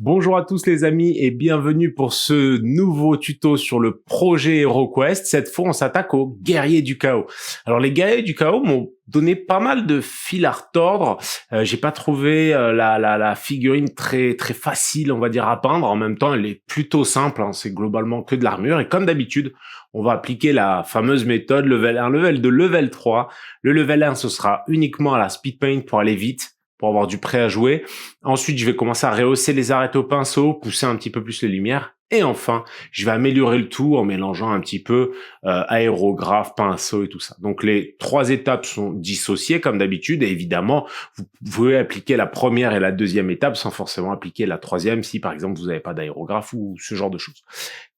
Bonjour à tous les amis et bienvenue pour ce nouveau tuto sur le projet HeroQuest. Cette fois, on s'attaque aux guerriers du chaos. Alors les guerriers du chaos m'ont donné pas mal de fil à retordre. J'ai pas trouvé la figurine très facile, on va dire, à peindre. En même temps, elle est plutôt simple, hein. C'est globalement que de l'armure. Et comme d'habitude, on va appliquer la fameuse méthode level 1, level 2, level 3. Le level 1, ce sera uniquement à la speed paint pour aller vite, pour avoir du prêt à jouer. Ensuite, je vais commencer à rehausser les arêtes au pinceau, pousser un petit peu plus les lumières. Et enfin, je vais améliorer le tout en mélangeant un petit peu aérographe, pinceau et tout ça. Donc les trois étapes sont dissociées comme d'habitude. Et évidemment, vous pouvez appliquer la première et la deuxième étape sans forcément appliquer la troisième si par exemple vous n'avez pas d'aérographe ou ce genre de choses.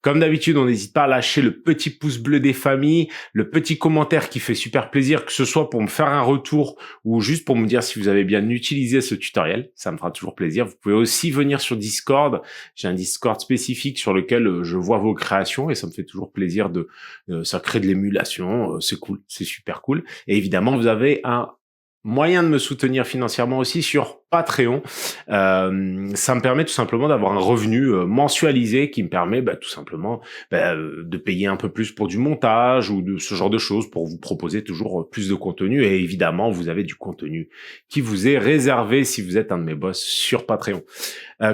Comme d'habitude, on n'hésite pas à lâcher le petit pouce bleu des familles, le petit commentaire qui fait super plaisir, que ce soit pour me faire un retour ou juste pour me dire si vous avez bien utilisé ce tutoriel. Ça me fera toujours plaisir. Vous pouvez aussi venir sur Discord. J'ai un Discord spécifique sur lequel je vois vos créations et ça me fait toujours plaisir ça crée de l'émulation. C'est cool. C'est super cool. Et évidemment, vous avez un moyen de me soutenir financièrement aussi sur Patreon. Ça me permet tout simplement d'avoir un revenu mensualisé qui me permet tout simplement de payer un peu plus pour du montage ou de ce genre de choses pour vous proposer toujours plus de contenu. Et évidemment, vous avez du contenu qui vous est réservé si vous êtes un de mes boss sur Patreon.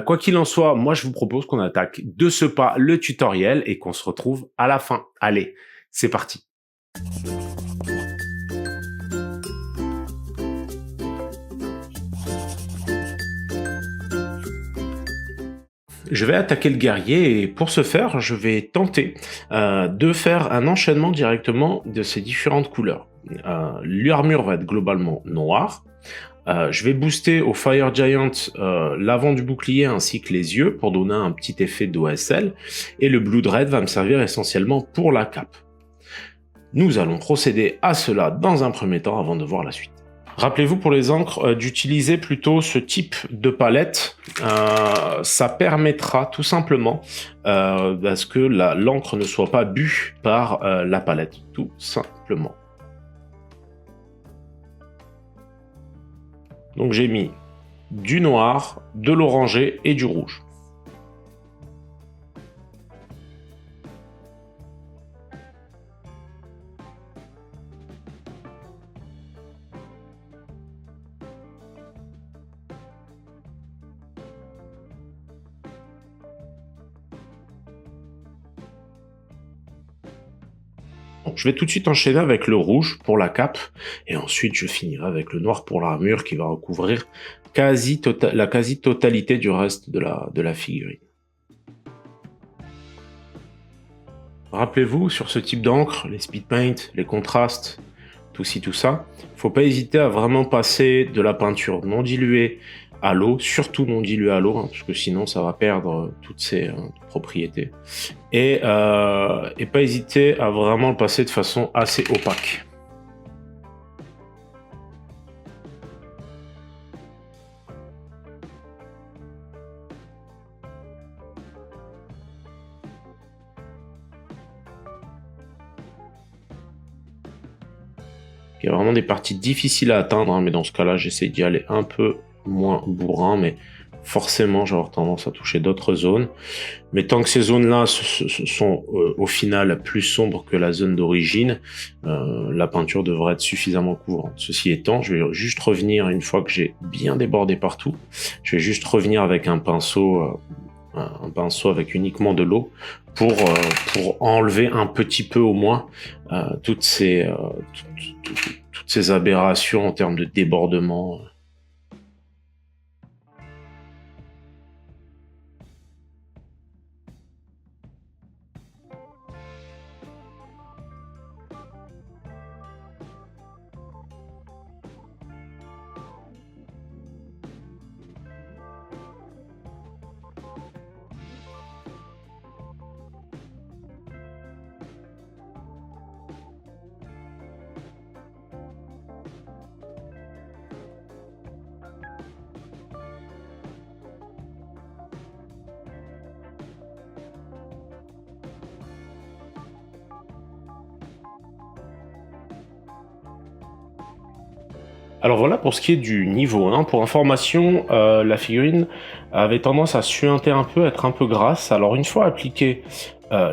Quoi qu'il en soit, moi je vous propose qu'on attaque de ce pas le tutoriel et qu'on se retrouve à la fin. Allez, c'est parti. Je vais attaquer le guerrier et pour ce faire, je vais tenter de faire un enchaînement directement de ces différentes couleurs. L'armure va être globalement noire. Je vais booster au Fire Giant l'avant du bouclier ainsi que les yeux pour donner un petit effet d'OSL. Et le Blood Red va me servir essentiellement pour la cape. Nous allons procéder à cela dans un premier temps avant de voir la suite. Rappelez-vous pour les encres d'utiliser plutôt ce type de palette. Ça permettra tout simplement à ce que l'encre ne soit pas bue par la palette, tout simplement. Donc j'ai mis du noir, de l'orangé et du rouge. Bon, je vais tout de suite enchaîner avec le rouge pour la cape, et ensuite je finirai avec le noir pour l'armure qui va recouvrir la quasi-totalité du reste de la figurine. Rappelez-vous, sur ce type d'encre, les speed paint, les contrastes, tout ci, tout ça, faut pas hésiter à vraiment passer de la peinture non diluée à l'eau, surtout non diluée à l'eau, parce que sinon ça va perdre toutes ses propriétés. Et pas hésiter à vraiment le passer de façon assez opaque. Il y a vraiment des parties difficiles à atteindre, hein, mais dans ce cas-là, j'essaie d'y aller un peu moins bourrin, mais forcément, j'ai tendance à toucher d'autres zones. Mais tant que ces zones-là sont au final plus sombres que la zone d'origine, la peinture devrait être suffisamment couvrante. Ceci étant, je vais juste revenir, une fois que j'ai bien débordé partout, je vais juste revenir avec un pinceau avec uniquement de l'eau pour enlever un petit peu au moins toutes ces aberrations en termes de débordement. Alors voilà pour ce qui est du niveau 1. Pour information, la figurine avait tendance à suinter un peu, être un peu grasse. Alors une fois appliqué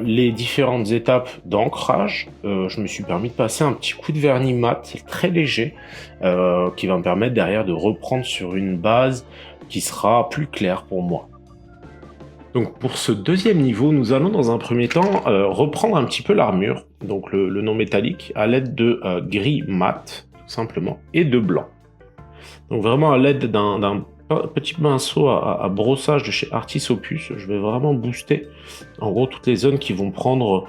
les différentes étapes d'ancrage, je me suis permis de passer un petit coup de vernis mat, très léger, qui va me permettre derrière de reprendre sur une base qui sera plus claire pour moi. Donc pour ce deuxième niveau, nous allons dans un premier temps reprendre un petit peu l'armure, donc le non métallique, à l'aide de gris mat, tout simplement, et de blanc. Donc vraiment à l'aide d'un petit pinceau à brossage de chez Artis Opus, je vais vraiment booster en gros toutes les zones qui vont prendre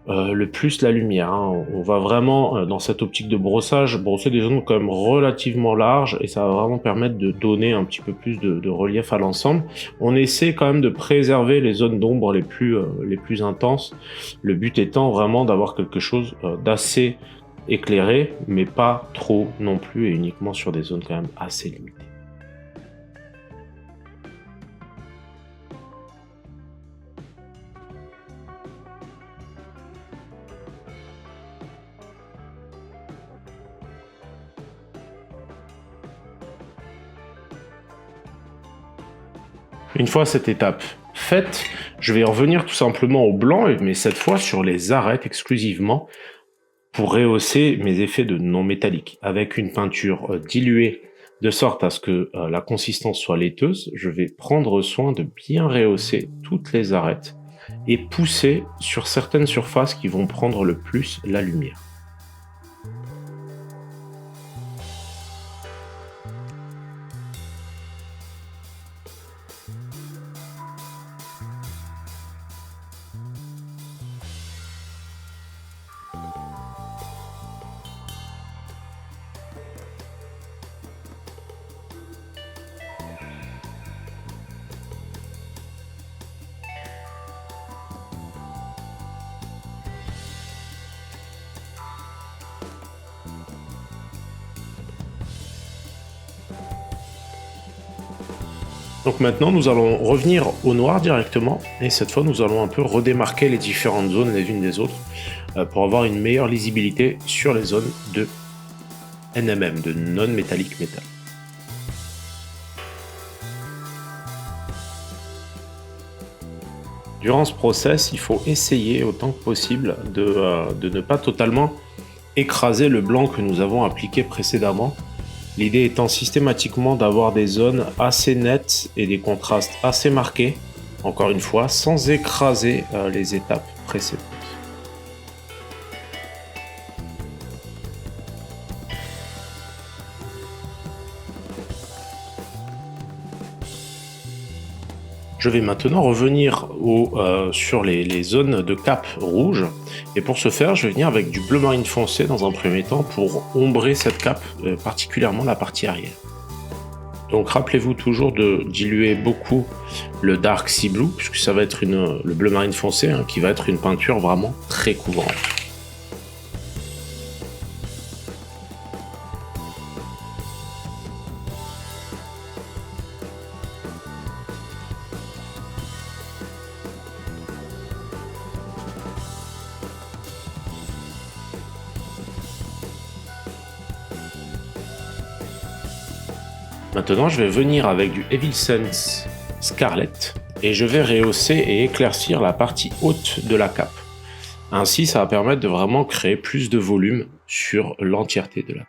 le plus la lumière, hein. On va vraiment, dans cette optique de brossage, brosser des zones quand même relativement larges et ça va vraiment permettre de donner un petit peu plus de relief à l'ensemble. On essaie quand même de préserver les zones d'ombre les plus intenses, le but étant vraiment d'avoir quelque chose d'assez éclairé, mais pas trop non plus et uniquement sur des zones quand même assez limitées. Une fois cette étape faite, je vais revenir tout simplement au blanc, mais cette fois sur les arêtes exclusivement, pour rehausser mes effets de non métallique. Avec une peinture diluée, de sorte à ce que la consistance soit laiteuse, je vais prendre soin de bien rehausser toutes les arêtes et pousser sur certaines surfaces qui vont prendre le plus la lumière. Donc maintenant, nous allons revenir au noir directement, et cette fois, nous allons un peu redémarquer les différentes zones les unes des autres, pour avoir une meilleure lisibilité sur les zones de NMM, de non-metallic metal. Durant ce process, il faut essayer autant que possible de ne pas totalement écraser le blanc que nous avons appliqué précédemment. L'idée étant systématiquement d'avoir des zones assez nettes et des contrastes assez marqués, encore une fois, sans écraser les étapes précédentes. Je vais maintenant revenir sur les zones de cape rouge, et pour ce faire, je vais venir avec du bleu marine foncé dans un premier temps pour ombrer cette cape, particulièrement la partie arrière. Donc rappelez-vous toujours de diluer beaucoup le Dark Sea Blue, puisque ça va être le bleu marine foncé, hein, qui va être une peinture vraiment très couvrante. Maintenant, je vais venir avec du Evil Sense Scarlet et je vais rehausser et éclaircir la partie haute de la cape. Ainsi, ça va permettre de vraiment créer plus de volume sur l'entièreté de la cape.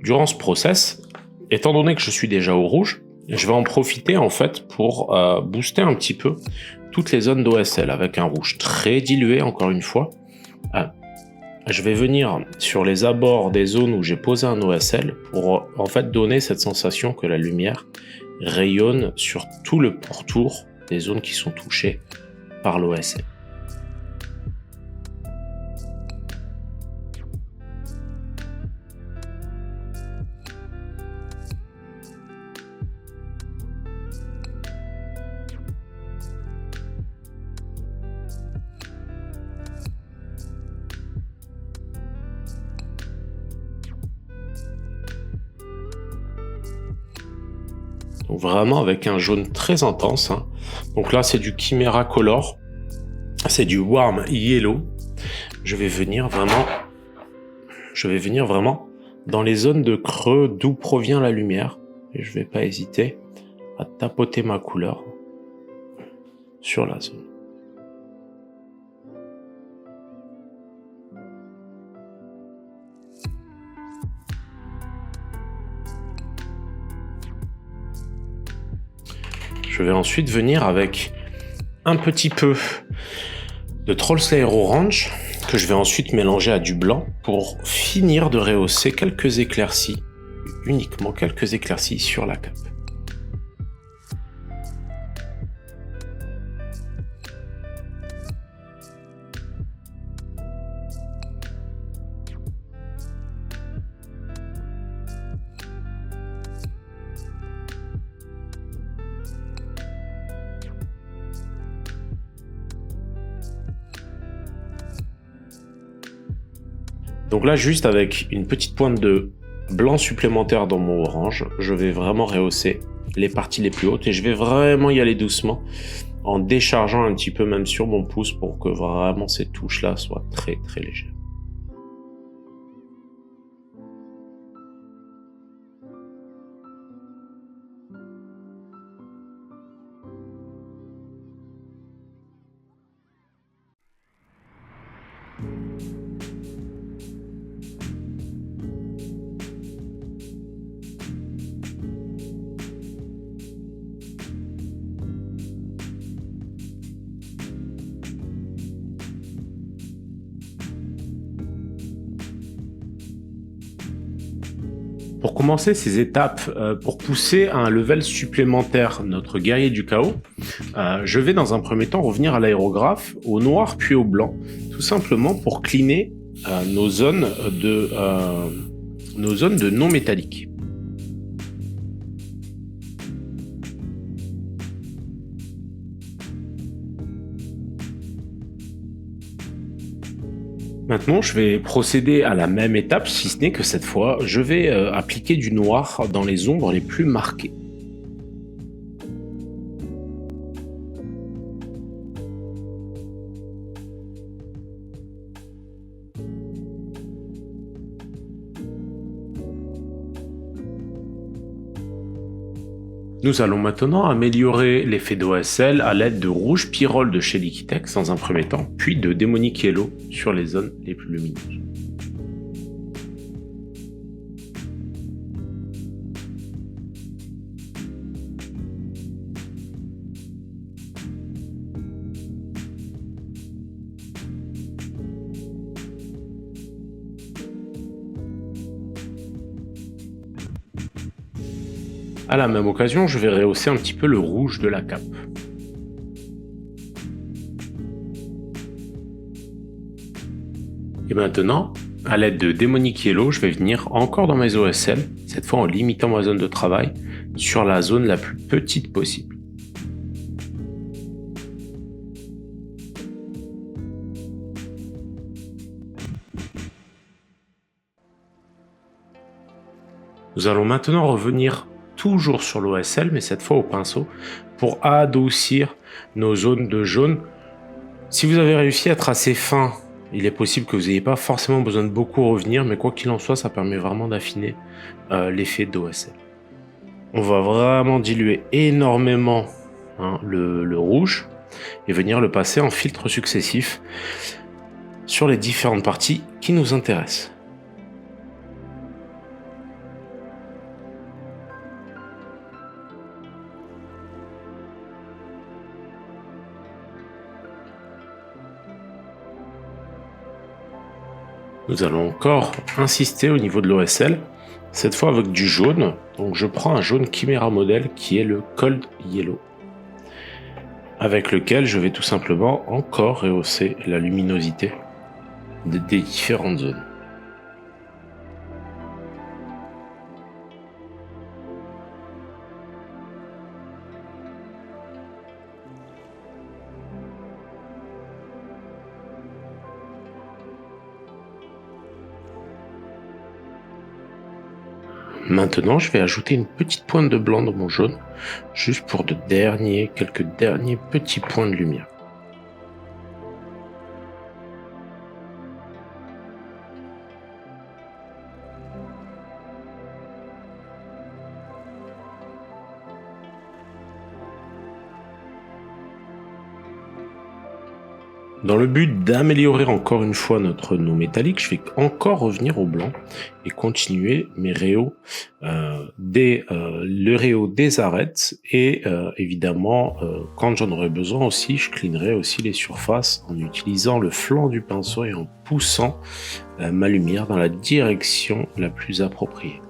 Durant ce process, étant donné que je suis déjà au rouge, je vais en profiter en fait pour booster un petit peu toutes les zones d'OSL avec un rouge très dilué encore une fois. Je vais venir sur les abords des zones où j'ai posé un OSL pour en fait donner cette sensation que la lumière rayonne sur tout le pourtour des zones qui sont touchées par l'OSL. Donc vraiment avec un jaune très intense, hein. Donc là, c'est du Chimera Color. C'est du Warm Yellow. Je vais venir vraiment dans les zones de creux d'où provient la lumière. Et je vais pas hésiter à tapoter ma couleur sur la zone. Je vais ensuite venir avec un petit peu de Trollslayer Orange que je vais ensuite mélanger à du blanc pour finir de rehausser quelques éclaircies, uniquement quelques éclaircies sur la cape. Donc là, juste avec une petite pointe de blanc supplémentaire dans mon orange, je vais vraiment rehausser les parties les plus hautes et je vais vraiment y aller doucement en déchargeant un petit peu même sur mon pouce pour que vraiment ces touches-là soient très très légères. Pour commencer ces étapes, pour pousser à un level supplémentaire notre guerrier du chaos, je vais dans un premier temps revenir à l'aérographe, au noir puis au blanc, tout simplement pour cleaner nos zones de non métalliques. Maintenant, je vais procéder à la même étape, si ce n'est que cette fois, je vais appliquer du noir dans les ombres les plus marquées. Nous allons maintenant améliorer l'effet d'OSL à l'aide de rouge pyrrole de chez Liquitex dans un premier temps, puis de Demonic Yellow sur les zones les plus lumineuses. À la même occasion, je vais rehausser un petit peu le rouge de la cape. Et maintenant, à l'aide de Demonic Yellow, je vais venir encore dans mes OSL, cette fois en limitant ma zone de travail sur la zone la plus petite possible. Nous allons maintenant revenir toujours sur l'OSL, mais cette fois au pinceau, pour adoucir nos zones de jaune. Si vous avez réussi à tracer fin, il est possible que vous n'ayez pas forcément besoin de beaucoup revenir, mais quoi qu'il en soit, ça permet vraiment d'affiner l'effet d'OSL. On va vraiment diluer énormément le rouge et venir le passer en filtre successif sur les différentes parties qui nous intéressent. Nous allons encore insister au niveau de l'OSL, cette fois avec du jaune. Donc je prends un jaune Chimera Model qui est le Cold Yellow, avec lequel je vais tout simplement encore rehausser la luminosité des différentes zones. Maintenant, je vais ajouter une petite pointe de blanc dans mon jaune, juste pour quelques derniers petits points de lumière. Dans le but d'améliorer encore une fois notre no métallique, je vais encore revenir au blanc et continuer mes réaux le réau des arêtes et évidemment quand j'en aurai besoin aussi, je cleanerai aussi les surfaces en utilisant le flanc du pinceau et en poussant ma lumière dans la direction la plus appropriée.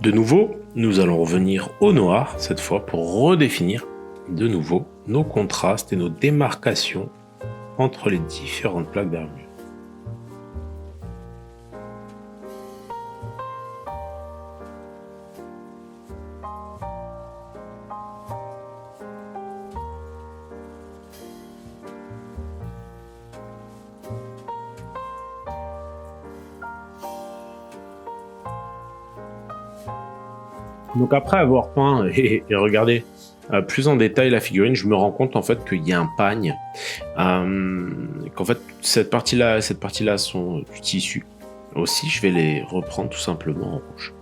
De nouveau, nous allons revenir au noir, cette fois pour redéfinir de nouveau nos contrastes et nos démarcations entre les différentes plaques d'armure. Donc après avoir peint et regardé plus en détail la figurine, je me rends compte en fait qu'il y a un pagne, qu'en fait cette partie-là sont du tissu. Aussi, je vais les reprendre tout simplement en rouge.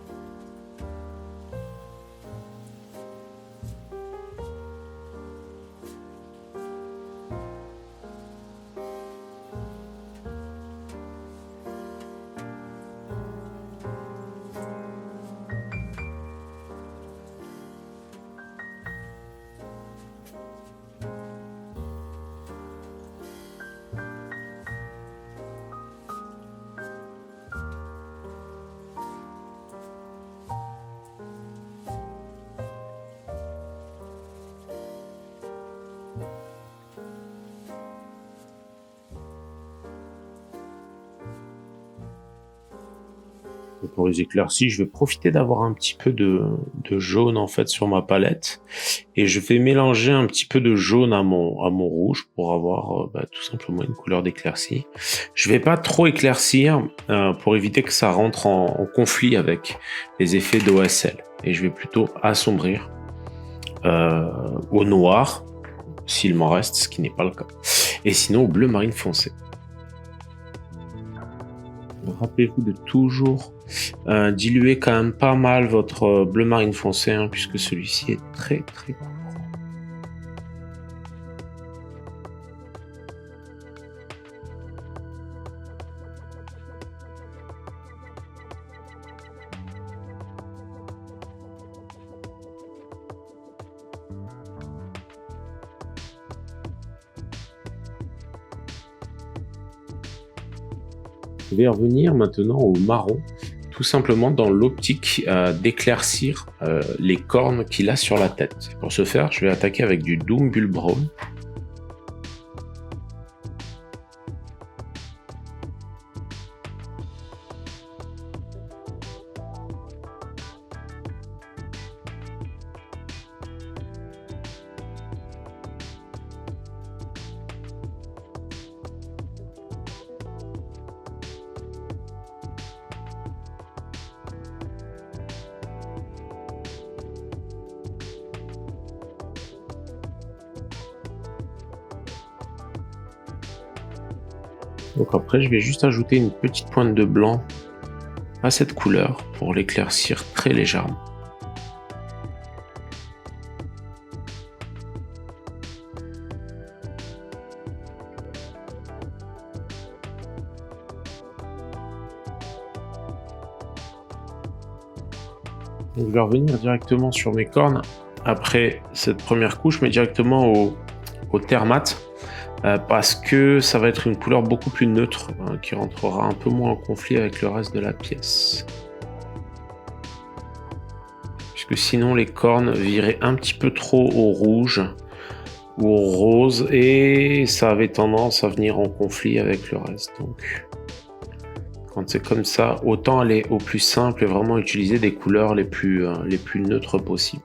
Et pour les éclaircies, je vais profiter d'avoir un petit peu de jaune en fait sur ma palette et je vais mélanger un petit peu de jaune à mon rouge pour avoir tout simplement une couleur d'éclaircie. Je vais pas trop éclaircir pour éviter que ça rentre en conflit avec les effets d'OSL et je vais plutôt assombrir au noir s'il m'en reste, ce qui n'est pas le cas, et sinon au bleu marine foncé. Rappelez-vous de toujours diluer quand même pas mal votre bleu marine foncé, hein, puisque celui-ci est très très court. Je vais revenir maintenant au marron, tout simplement dans l'optique d'éclaircir les cornes qu'il a sur la tête. Pour ce faire, je vais attaquer avec du Doom Bull Brown. Donc après, je vais juste ajouter une petite pointe de blanc à cette couleur pour l'éclaircir très légèrement. Donc, je vais revenir directement sur mes cornes après cette première couche, mais directement au terre mat, parce que ça va être une couleur beaucoup plus neutre, qui rentrera un peu moins en conflit avec le reste de la pièce. Puisque sinon les cornes viraient un petit peu trop au rouge ou au rose et ça avait tendance à venir en conflit avec le reste. Donc quand c'est comme ça, autant aller au plus simple et vraiment utiliser des couleurs les plus neutres possibles.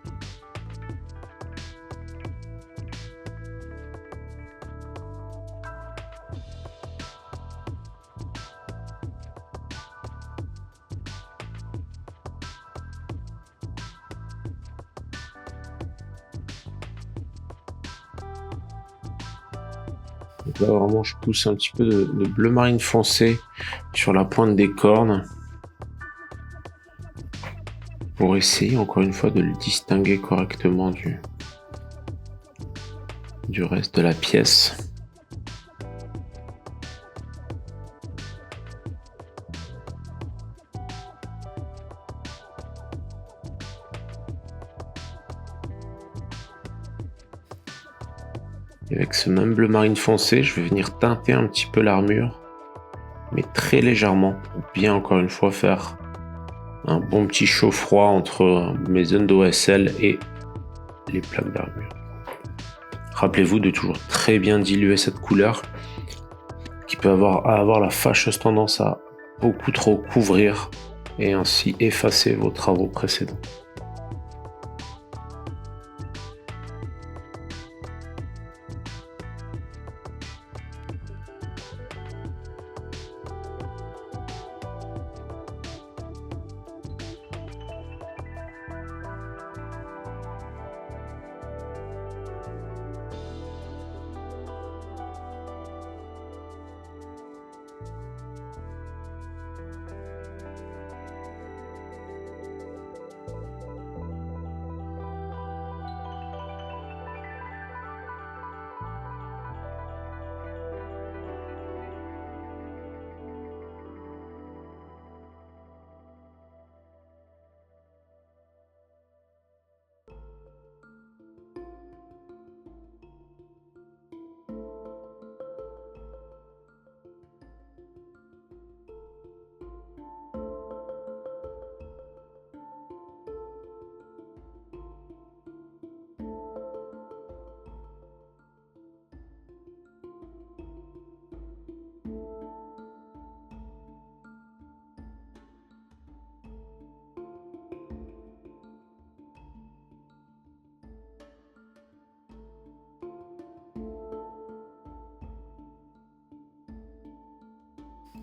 Donc là vraiment je pousse un petit peu de bleu marine foncé sur la pointe des cornes pour essayer encore une fois de le distinguer correctement du reste de la pièce. Et avec ce même bleu marine foncé, je vais venir teinter un petit peu l'armure, mais très légèrement, pour bien encore une fois faire un bon petit chaud-froid entre mes zones d'OSL et les plaques d'armure. Rappelez-vous de toujours très bien diluer cette couleur, qui peut avoir la fâcheuse tendance à beaucoup trop couvrir et ainsi effacer vos travaux précédents.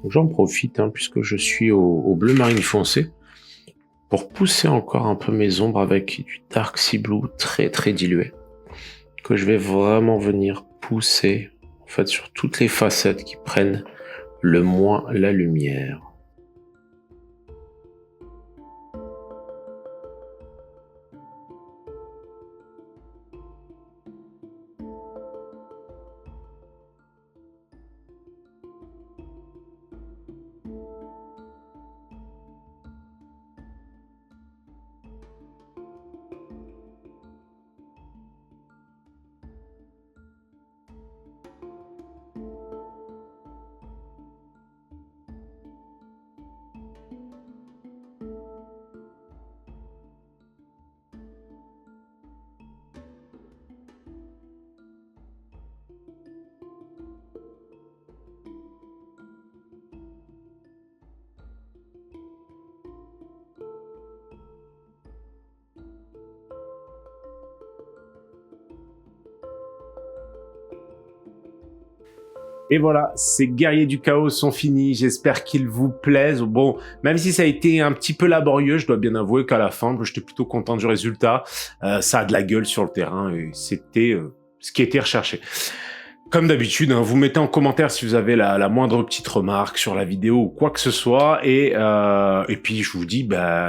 J'en profite, puisque je suis au bleu marine foncé, pour pousser encore un peu mes ombres avec du Dark Sea Blue très très dilué, que je vais vraiment venir pousser en fait sur toutes les facettes qui prennent le moins la lumière. Et voilà, ces guerriers du chaos sont finis. J'espère qu'ils vous plaisent. Bon, même si ça a été un petit peu laborieux, je dois bien avouer qu'à la fin, j'étais plutôt content du résultat. Ça a de la gueule sur le terrain et c'était ce qui était recherché. Comme d'habitude, hein, vous mettez en commentaire si vous avez la moindre petite remarque sur la vidéo ou quoi que ce soit. Et puis, je vous dis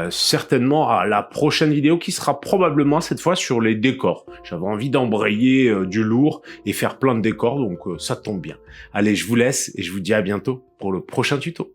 certainement à la prochaine vidéo qui sera probablement cette fois sur les décors. J'avais envie d'embrayer du lourd et faire plein de décors, donc ça tombe bien. Allez, je vous laisse et je vous dis à bientôt pour le prochain tuto.